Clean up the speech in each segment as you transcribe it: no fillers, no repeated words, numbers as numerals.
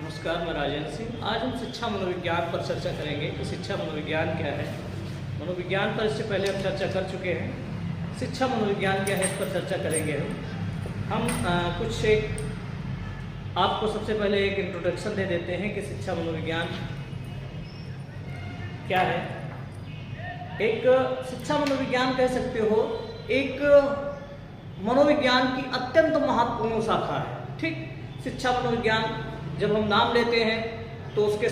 नमस्कार, मैं राजेंद्र सिंह। आज हम शिक्षा मनोविज्ञान पर चर्चा करेंगे कि शिक्षा मनोविज्ञान क्या है। मनोविज्ञान पर इससे पहले हम चर्चा कर चुके हैं। शिक्षा मनोविज्ञान क्या है, इस पर चर्चा करेंगे हम आपको सबसे पहले एक इंट्रोडक्शन दे देते हैं कि शिक्षा मनोविज्ञान क्या है। एक शिक्षा मनोविज्ञान कह सकते हो, एक मनोविज्ञान की अत्यंत महत्वपूर्ण शाखा है। ठीक, शिक्षा मनोविज्ञान जब हम नाम लेते हैं तो उसके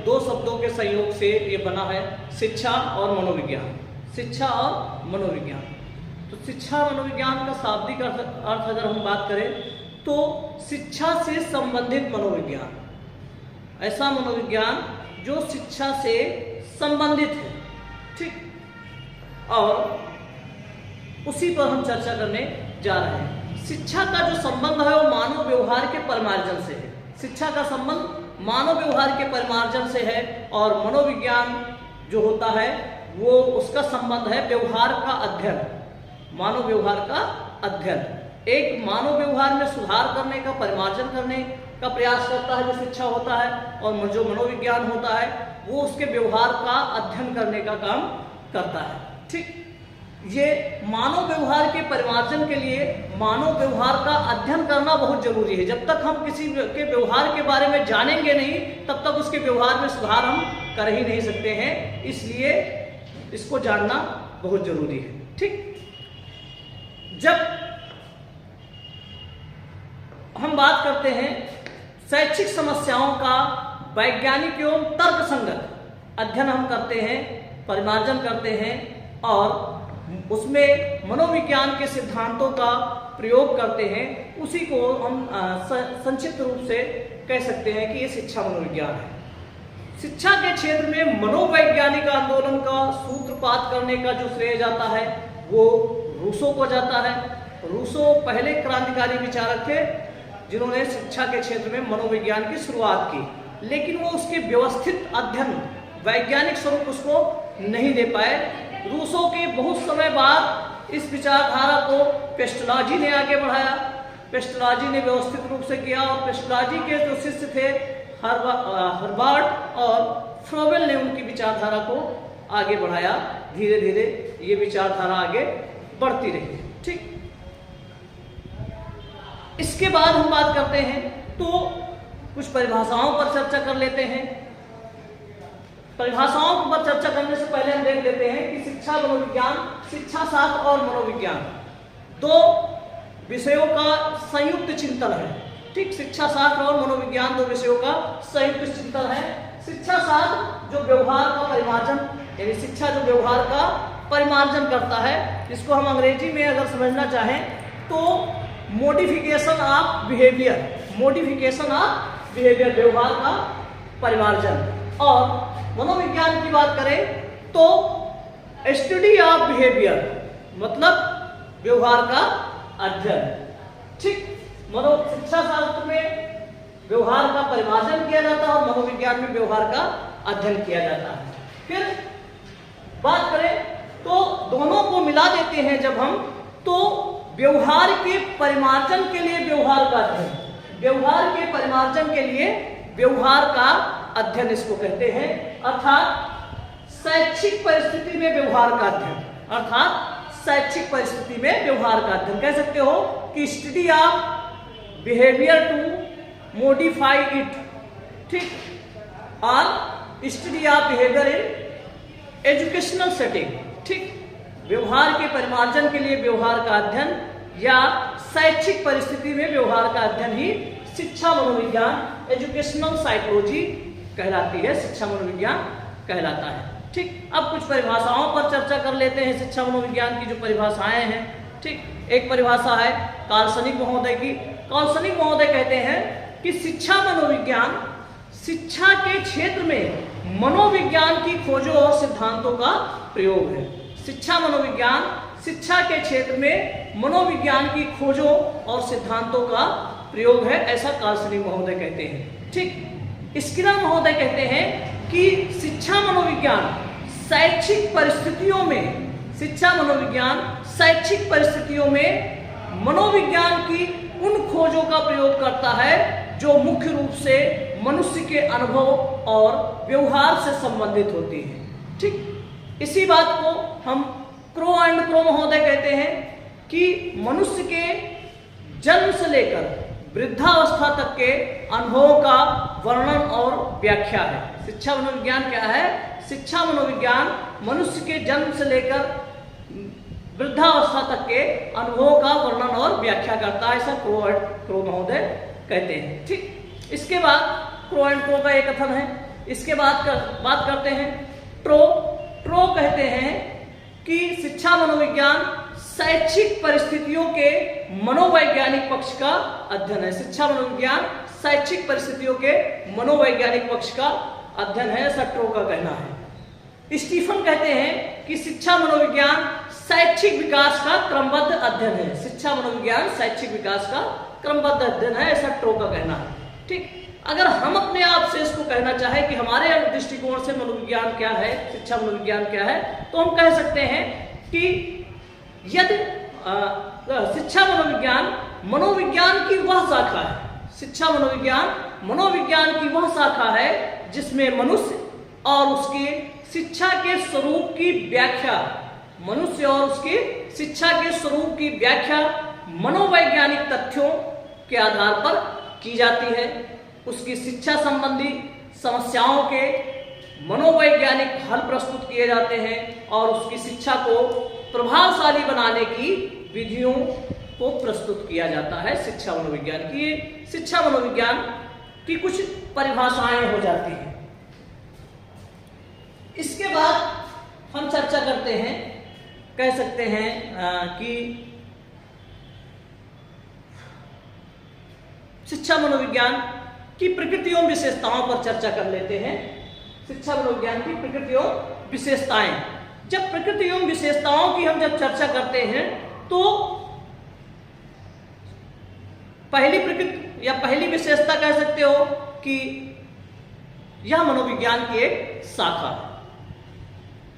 दो शब्दों के संयोग से ये बना है, शिक्षा और मनोविज्ञान। शिक्षा और मनोविज्ञान, तो शिक्षा मनोविज्ञान का शाब्दिक अर्थ अगर हम बात करें तो शिक्षा से संबंधित मनोविज्ञान, ऐसा मनोविज्ञान जो शिक्षा से संबंधित है। ठीक, और उसी पर हम चर्चा करने जा रहे हैं। शिक्षा का जो संबंध है वो मानव व्यवहार के परिमार्जन से है। शिक्षा का संबंध मानव व्यवहार के परिमार्जन से है, और मनोविज्ञान जो होता है वो उसका संबंध है व्यवहार का अध्ययन, मानव व्यवहार का अध्ययन। एक मानव व्यवहार में सुधार करने का, परिमार्जन करने का प्रयास करता है जो शिक्षा होता है, और जो मनोविज्ञान होता है वो उसके व्यवहार का अध्ययन करने का काम करता है। ठीक, ये मानव व्यवहार के परिमार्जन के लिए मानव व्यवहार का अध्ययन करना बहुत जरूरी है। जब तक हम किसी के व्यवहार के बारे में जानेंगे नहीं, तब तक उसके व्यवहार में सुधार हम कर ही नहीं सकते हैं। इसलिए इसको जानना बहुत जरूरी है। ठीक, जब हम बात करते हैं शैक्षिक समस्याओं का वैज्ञानिक एवं तर्कसंगत अध्ययन हम करते हैं, परिमार्जन करते हैं, और उसमें मनोविज्ञान के सिद्धांतों का प्रयोग करते हैं। उसी को हम संक्षिप्त रूप से कह सकते हैं कि ये शिक्षा मनोविज्ञान है। शिक्षा के क्षेत्र में मनोवैज्ञानिक आंदोलन का सूत्रपात करने का जो श्रेय जाता है वो रूसो को जाता है। रूसो पहले क्रांतिकारी विचारक थे जिन्होंने शिक्षा के क्षेत्र में मनोविज्ञान की शुरुआत की, लेकिन वो उसके व्यवस्थित अध्ययन, वैज्ञानिक स्वरूप उसको नहीं दे पाए। रूसो के बहुत समय बाद इस विचारधारा को पेस्टलाजी ने आगे बढ़ाया। पेस्टलाजी ने व्यवस्थित रूप से किया, और पेस्टलाजी के जो शिष्य थे हर्बार्ट और फ्रोबेल ने उनकी विचारधारा को आगे बढ़ाया। धीरे धीरे ये विचारधारा आगे बढ़ती रही। ठीक, इसके बाद हम बात करते हैं तो कुछ परिभाषाओं पर चर्चा कर लेते हैं। परिभाषाओं पर चर्चा करने से पहले हम देख लेते हैं कि शिक्षा मनोविज्ञान, शिक्षा शास्त्र और मनोविज्ञान दो विषयों का संयुक्त चिंतन है। ठीक, शिक्षा शास्त्र और मनोविज्ञान दो विषयों का संयुक्त चिंतन है। शिक्षा शास्त्र जो व्यवहार का परिमार्जन, यानी शिक्षा जो व्यवहार का परिमार्जन करता है, जिसको हम अंग्रेजी में अगर समझना चाहें तो modification of behaviour, modification of behaviour, व्यवहार का परिमार्जन। और मनोविज्ञान की बात करें तो स्टडी ऑफ बिहेवियर, मतलब व्यवहार का अध्ययन। ठीक, शिक्षा शास्त्र में व्यवहार का परिमार्जन किया जाता है और मनोविज्ञान में व्यवहार का अध्ययन किया जाता है। फिर बात करें तो दोनों को मिला देते हैं जब हम, तो व्यवहार के परिमार्जन के लिए व्यवहार का अध्ययन, व्यवहार के परिमार्जन के लिए व्यवहार का अध्ययन इसको कहते हैं। अर्थात शैक्षिक परिस्थिति में व्यवहार का अध्ययन, अर्थात शैक्षिक परिस्थिति में व्यवहार का अध्ययन कह सकते हो कि study of behaviour to modify it. ठीक, और study of behaviour in educational setting. ठीक, व्यवहार के परिमार्जन के लिए व्यवहार का अध्ययन या शैक्षिक परिस्थिति में व्यवहार का अध्ययन ही शिक्षा मनोविज्ञान, एजुकेशनल साइकोलॉजी कहलाती है, शिक्षा मनोविज्ञान कहलाता है। ठीक, अब कुछ परिभाषाओं पर चर्चा कर लेते हैं। शिक्षा मनोविज्ञान की जो परिभाषाएं हैं, ठीक, एक परिभाषा है कार्लसनिक महोदय की। कार्लसनिक महोदय कहते हैं कि शिक्षा मनोविज्ञान शिक्षा के क्षेत्र में मनोविज्ञान की खोजों और सिद्धांतों का प्रयोग है। शिक्षा मनोविज्ञान शिक्षा के क्षेत्र में मनोविज्ञान की खोजों और सिद्धांतों का प्रयोग है, ऐसा कार्लसनिक महोदय कहते हैं। ठीक, स्किनर महोदय कहते हैं कि शिक्षा मनोविज्ञान शैक्षिक परिस्थितियों में, शिक्षा मनोविज्ञान शैक्षिक परिस्थितियों में मनोविज्ञान की उन खोजों का प्रयोग करता है जो मुख्य रूप से मनुष्य के अनुभव और व्यवहार से संबंधित होती है। ठीक, इसी बात को हम क्रो एंड क्रो महोदय कहते हैं कि मनुष्य के जन्म से लेकर वृद्धावस्था तक के अनुभवों का वर्णन और व्याख्या है। शिक्षा मनोविज्ञान क्या है? शिक्षा मनोविज्ञान मनुष्य के जन्म से लेकर वृद्धावस्था तक के अनुभवों का वर्णन और व्याख्या करता है, ऐसा क्रो एंड क्रो महोदय कहते हैं। ठीक, इसके बाद क्रो एंड क्रो का एक कथन है। इसके बाद बात करते हैं ट्रो। ट्रो कहते हैं कि शिक्षा मनोविज्ञान शैक्षिक परिस्थितियों के मनोवैज्ञानिक पक्ष का अध्ययन है। शिक्षा मनोविज्ञान शैक्षिक परिस्थितियों के मनोवैज्ञानिक पक्ष का अध्ययन है, ऐसा ट्रो का कहना है। स्टीफन कहते हैं कि शिक्षा मनोविज्ञान शैक्षिक विकास का क्रमबद्ध अध्ययन है। शिक्षा मनोविज्ञान शैक्षिक विकास का क्रमबद्ध अध्ययन है, ऐसा ट्रो का कहना है। ठीक, अगर हम अपने आप से इसको कहना चाहें कि हमारे दृष्टिकोण से मनोविज्ञान क्या है, शिक्षा मनोविज्ञान क्या है, तो हम कह सकते हैं कि यदि शिक्षा मनोविज्ञान मनोविज्ञान की वह शाखा है, शिक्षा मनोविज्ञान मनोविज्ञान की वह शाखा है जिसमें मनुष्य और उसके शिक्षा के स्वरूप की व्याख्या, मनुष्य और उसके शिक्षा के स्वरूप की व्याख्या मनोवैज्ञानिक तथ्यों के आधार पर की जाती है। उसकी शिक्षा संबंधी समस्याओं के मनोवैज्ञानिक हल प्रस्तुत किए जाते हैं और उसकी शिक्षा को प्रभावशाली बनाने की विधियों को प्रस्तुत किया जाता है। शिक्षा मनोविज्ञान की, शिक्षा मनोविज्ञान की कुछ परिभाषाएं हो जाती हैं। इसके बाद हम चर्चा करते हैं, कह सकते हैं कि शिक्षा मनोविज्ञान की प्रकृति एवं विशेषताओं पर चर्चा कर लेते हैं। शिक्षा मनोविज्ञान की प्रकृति एवं विशेषताएं। जब प्रकृति एवं विशेषताओं की हम जब चर्चा करते हैं तो पहली प्रकृति या पहली विशेषता कह सकते हो कि यह मनोविज्ञान की एक शाखा है।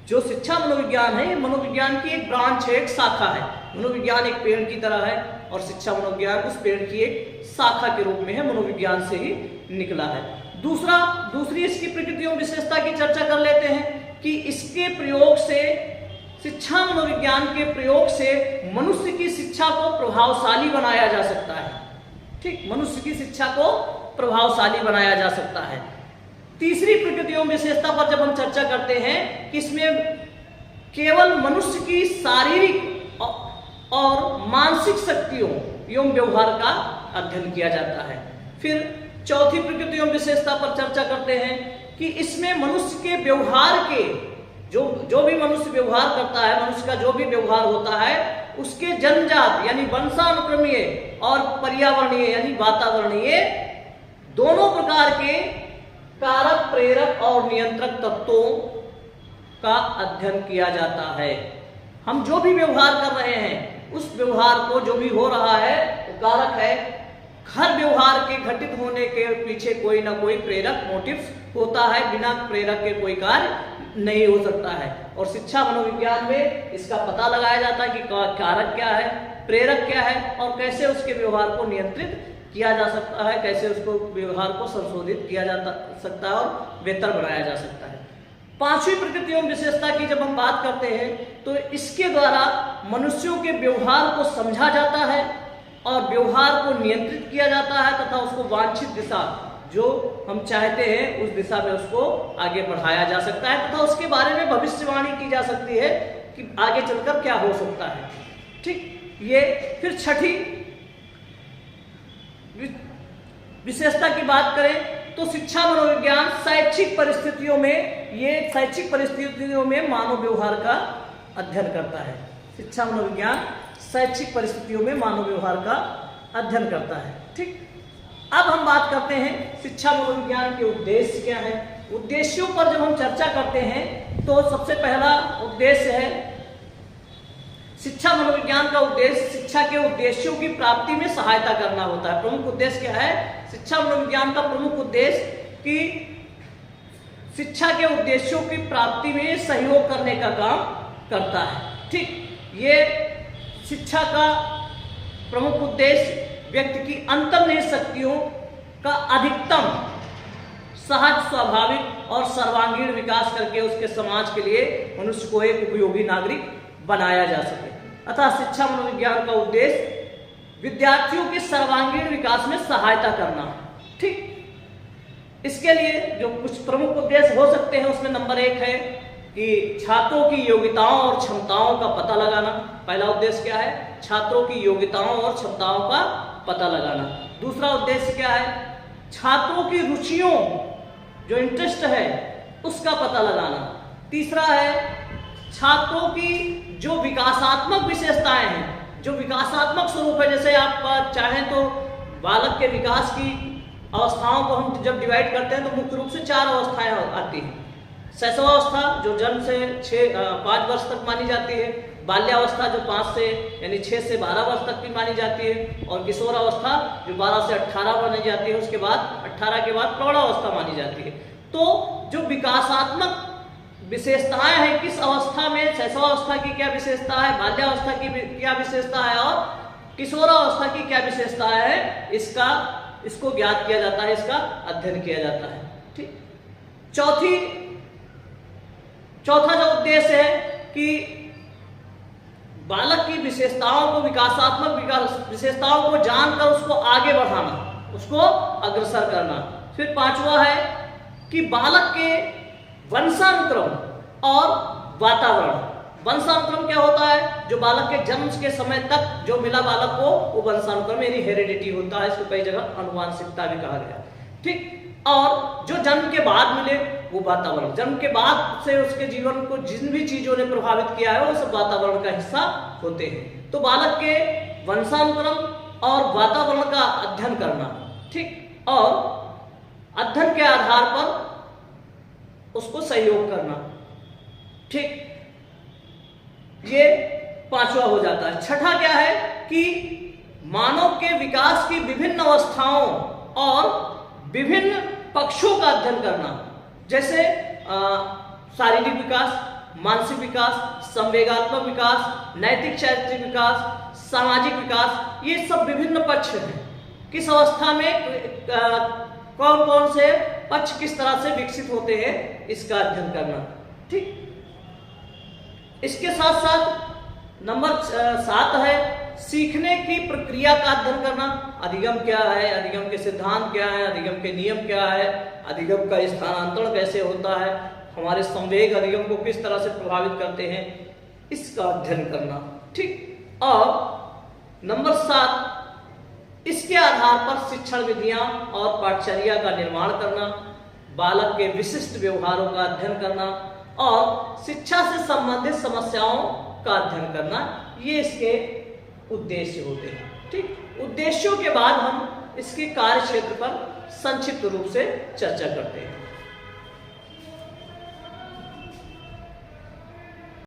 जो शिक्षा मनोविज्ञान है, मनोविज्ञान की एक ब्रांच है, एक शाखा है। मनोविज्ञान एक पेड़ की तरह है और शिक्षा मनोविज्ञान उस पेड़ की एक शाखा के रूप में है, मनोविज्ञान से ही निकला है। दूसरी इसकी प्रकृति एवं विशेषता की चर्चा कर लेते हैं कि इसके प्रयोग से, शिक्षा मनोविज्ञान के प्रयोग से मनुष्य की शिक्षा को प्रभावशाली बनाया जा सकता है। ठीक, मनुष्य की शिक्षा को प्रभावशाली बनाया जा सकता है। तीसरी प्रकृति एवं विशेषता पर जब हम चर्चा करते हैं कि इसमें केवल मनुष्य की शारीरिक और मानसिक शक्तियों एवं व्यवहार का अध्ययन किया जाता है। फिर चौथी प्रकृति एवं विशेषता पर चर्चा करते हैं कि इसमें मनुष्य के व्यवहार के जो भी मनुष्य व्यवहार करता है, मनुष्य का जो भी व्यवहार होता है, उसके जन्मजात यानी वंशानुक्रमीय और पर्यावरणीय यानी वातावरणीय दोनों प्रकार के कारक, प्रेरक और नियंत्रक तत्वों का अध्ययन किया जाता है। हम जो भी व्यवहार कर रहे हैं, उस व्यवहार को जो भी हो रहा है वो कारक है। हर व्यवहार के घटित होने के पीछे कोई ना कोई प्रेरक मोटिव होता है, बिना प्रेरक के कोई कार्य नहीं हो सकता है। और शिक्षा मनोविज्ञान में इसका पता लगाया जाता है कि कारक क्या है, प्रेरक क्या है और कैसे उसके व्यवहार को नियंत्रित किया जा सकता है, कैसे उसको व्यवहार को संशोधित किया जा सकता है और बेहतर बनाया जा सकता है। पांचवी प्रकृति एवं विशेषता की जब हम बात करते हैं तो इसके द्वारा मनुष्यों के व्यवहार को समझा जाता है और व्यवहार को नियंत्रित किया जाता है तथा उसको वांछित दिशा जो हम चाहते हैं उस दिशा में उसको आगे बढ़ाया जा सकता है तथा उसके बारे में भविष्यवाणी की जा सकती है कि आगे चलकर क्या हो सकता है। ठीक, ये फिर छठी विशेषता की बात करें तो शिक्षा मनोविज्ञान शैक्षिक परिस्थितियों में मानव व्यवहार का अध्ययन करता है। शिक्षा मनोविज्ञान शैक्षिक परिस्थितियों में मानव व्यवहार का अध्ययन करता है। ठीक, अब हम बात करते हैं शिक्षा मनोविज्ञान के उद्देश्य क्या है। उद्देश्यों पर जब हम चर्चा करते हैं तो सबसे पहला उद्देश्य है शिक्षा मनोविज्ञान का उद्देश्य शिक्षा के उद्देश्यों की प्राप्ति में सहायता करना होता है। प्रमुख उद्देश्य क्या है? शिक्षा मनोविज्ञान का प्रमुख उद्देश्य कि शिक्षा के उद्देश्यों की प्राप्ति में सहयोग करने का काम करता है। ठीक, ये शिक्षा का प्रमुख उद्देश्य व्यक्ति की अंतर्निहित शक्तियों का अधिकतम सहज, स्वाभाविक और सर्वांगीण विकास करके उसके समाज के लिए मनुष्य को एक उपयोगी नागरिक बनाया जा सके। अतः शिक्षा मनोविज्ञान का उद्देश्य विद्यार्थियों के सर्वांगीण विकास में सहायता करना। ठीक, इसके लिए जो कुछ प्रमुख उद्देश्य हो सकते हैं उसमें नंबर 1 है कि छात्रों की योग्यताओं और क्षमताओं का पता लगाना। पहला उद्देश्य क्या है? छात्रों की योग्यताओं और क्षमताओं का पता लगाना। दूसरा उद्देश्य क्या है? छात्रों की रुचियों, जो इंटरेस्ट है, उसका पता लगाना। तीसरा है छात्रों की जो विकासात्मक विशेषताएं हैं, जो विकासात्मक स्वरूप है। जैसे आप चाहें तो बालक के विकास की अवस्थाओं को हम जब डिवाइड करते हैं तो मुख्य रूप से 4 अवस्थाएं आती हैं। शैशवावस्था जो जन्म से 5 वर्ष तक मानी जाती है, बाल्यावस्था जो 5 से यानी 6 से 12 वर्ष तक की मानी जाती है, और किशोरावस्था जो 12 से 18 मानी जाती है। उसके बाद 18 के बाद प्रौढ़ावस्था मानी जाती है। तो जो विकासात्मक विशेषताएं हैं, किस अवस्था में, शैशवावस्था की क्या विशेषता है, बाल्यावस्था की क्या विशेषता है और किशोरावस्था की क्या विशेषता है, इसको ज्ञात किया जाता है, इसका अध्ययन किया जाता है। ठीक, चौथा जो उद्देश्य है कि बालक की विशेषताओं को, विकासात्मक विशेषताओं को जानकर उसको आगे बढ़ाना, उसको अग्रसर करना। फिर 5वां है कि बालक के वंशानुक्रम और वातावरण। वंशानुक्रम क्या होता है? जो बालक के जन्म के समय तक जो मिला बालक को, वो वंशानुक्रम यानी हेरिडिटी होता है। इसको कई जगह अनुवांशिकता भी कहा गया। ठीक, और जो जन्म के बाद मिले वो वातावरण। जन्म के बाद से उसके जीवन को जिन भी चीजों ने प्रभावित किया है वो सब वातावरण का हिस्सा होते हैं। तो बालक के वंशानुक्रम और वातावरण का अध्ययन करना। ठीक, और अध्ययन के आधार पर उसको सहयोग करना। ठीक, ये 5वां हो जाता है। छठा क्या है कि मानव के विकास की विभिन्न अवस्थाओं और विभिन्न पक्षों का अध्ययन करना। जैसे शारीरिक विकास, मानसिक विकास, संवेगात्मक विकास, नैतिक चारित्रिक विकास, सामाजिक विकास, ये सब विभिन्न पक्ष हैं। किस अवस्था में कौन कौन से पक्ष किस तरह से विकसित होते हैं, इसका अध्ययन करना। ठीक, इसके साथ साथ नंबर 7 है सीखने की प्रक्रिया का अध्ययन करना। अधिगम क्या है, अधिगम के सिद्धांत क्या है, अधिगम के नियम क्या है, अधिगम का स्थानांतरण कैसे होता है, हमारे संवेग अधिगम को किस तरह से प्रभावित करते हैं, इसका अध्ययन करना। ठीक, और नंबर 7 इसके आधार पर शिक्षण विधियां और पाठचर्या का निर्माण करना, बालक के विशिष्ट व्यवहारों का अध्ययन करना और शिक्षा से संबंधित समस्याओं का अध्ययन करना। ये इसके उद्देश्य होते हैं। ठीक, उद्देश्यों के बाद हम इसके कार्य क्षेत्र पर संक्षिप्त रूप से चर्चा करते हैं।